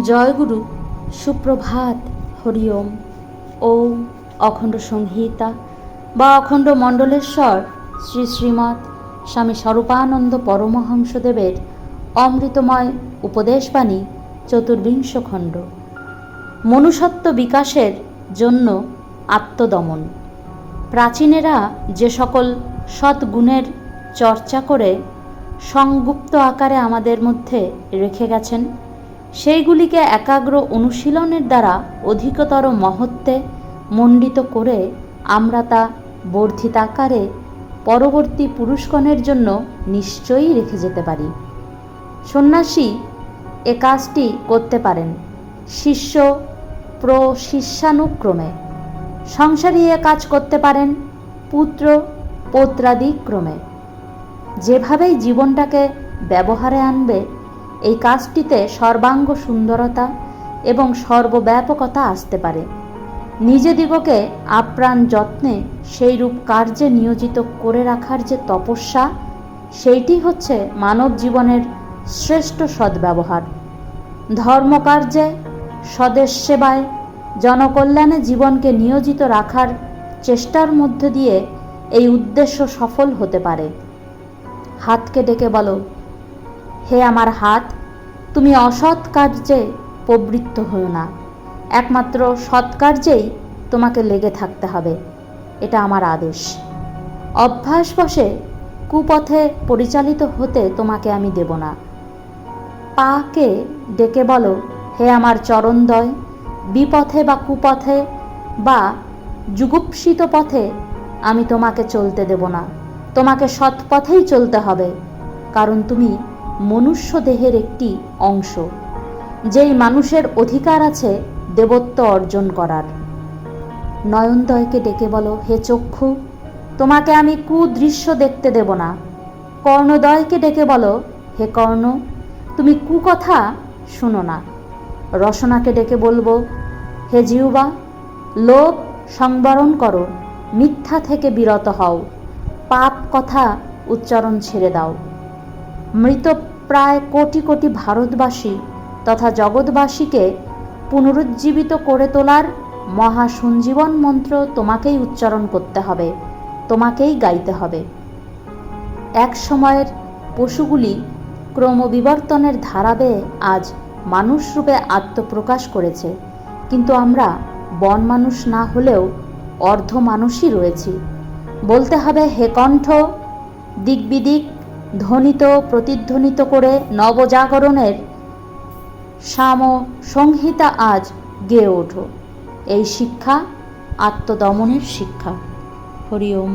জয়গুরু, সুপ্রভাত, হরি ওম। ওম অখণ্ড সংহিতা বা অখণ্ড মণ্ডলেশ্বর শ্রী শ্রীমৎ স্বামী স্বরূপানন্দ পরমহংসদেবের অমৃতময় উপদেশবাণী, চতুর্বিংশ খণ্ড। মনুষ্যত্ব বিকাশের জন্য আত্মদমন। প্রাচীনেরা যে সকল সদ্গুণের চর্চা করে সংগুপ্ত আকারে আমাদের মধ্যে রেখে গেছেন, সেইগুলিকে একাগ্র অনুশীলনের দ্বারা অধিকতর মহত্বে মণ্ডিত করে আমরা তা বর্ধিত আকারে পরবর্তী পুরুষগণের জন্য নিশ্চয়ই রেখে যেতে পারি। সন্ন্যাসী এ কাজটি করতে পারেন শিষ্য প্রশিষ্যানুক্রমে, সংসারী এ কাজ করতে পারেন পুত্র পৌত্রাদিক্রমে। যেভাবেই জীবনটাকে ব্যবহারে আনবে, এই কাজটিতে সর্বাঙ্গ সুন্দরতা এবং সর্বব্যাপকতা আসতে পারে। নিজেদিগকে আপ্রাণ যত্নে সেই রূপ কার্যে নিয়োজিত করে রাখার যে তপস্যা, সেইটি হচ্ছে মানব জীবনের শ্রেষ্ঠ সদ্ব্যবহার। ধর্মকার্যে, স্বদেশ সেবায়, জনকল্যাণে জীবনকে নিয়োজিত রাখার চেষ্টার মধ্য দিয়ে এই উদ্দেশ্য সফল হতে পারে। হাতকে ডেকে বলো, হে আমার হাত, তুমি অসৎ কার্যে প্রবৃত্ত হও না, একমাত্র সৎকার্যেই তোমাকে লেগে থাকতে হবে, এটা আমার আদেশ। অভ্যাসবশে কুপথে পরিচালিত হতে তোমাকে আমি দেব না। পাকে ডেকে বলো, হে আমার চরণদ্বয়, বিপথে বা কুপথে বা যুগুপ্সিত পথে আমি তোমাকে চলতে দেব না। তোমাকে সৎ পথেই চলতে হবে, কারণ তুমি মনুষ্য দেহের একটি অংশ, যেই মানুষের অধিকার আছে দেবত্ব অর্জন করার। নয়নদ্বয়কে ডেকে বলো, হে চক্ষু, তোমাকে আমি কুদৃশ্য দেখতে দেব না। কর্ণদ্বয়কে ডেকে বলো, হে কর্ণ, তুমি কুকথা শুনো না। রসনাকে ডেকে বলবো, হে জিহ্বা, লোভ সংবরণ করো, মিথ্যা থেকে বিরত হও, পাপ কথা উচ্চারণ ছেড়ে দাও। মৃত প্রায় কোটি কোটি ভারতবাসী তথা জগৎবাসীকে পুনরুজ্জীবিত করে তোলার মহাসঞ্জীবন মন্ত্র তোমাকেই উচ্চারণ করতে হবে, তোমাকেই গাইতে হবে। এক সময়ের পশুগুলি ক্রমবিবর্তনের ধারা বেয়ে আজ মানুষরূপে আত্মপ্রকাশ করেছে, কিন্তু আমরা বন মানুষ না হলেও অর্ধ মানুষই রয়েছি। বলতে হবে, হে কণ্ঠ, দিক বিদিক ধ্বনিত প্রতিধ্বনিত করে নবজাগরণের সাম সংহিতা আজ গেয়ে ওঠো। এই শিক্ষা আত্মদমনের শিক্ষা। হরি ওম।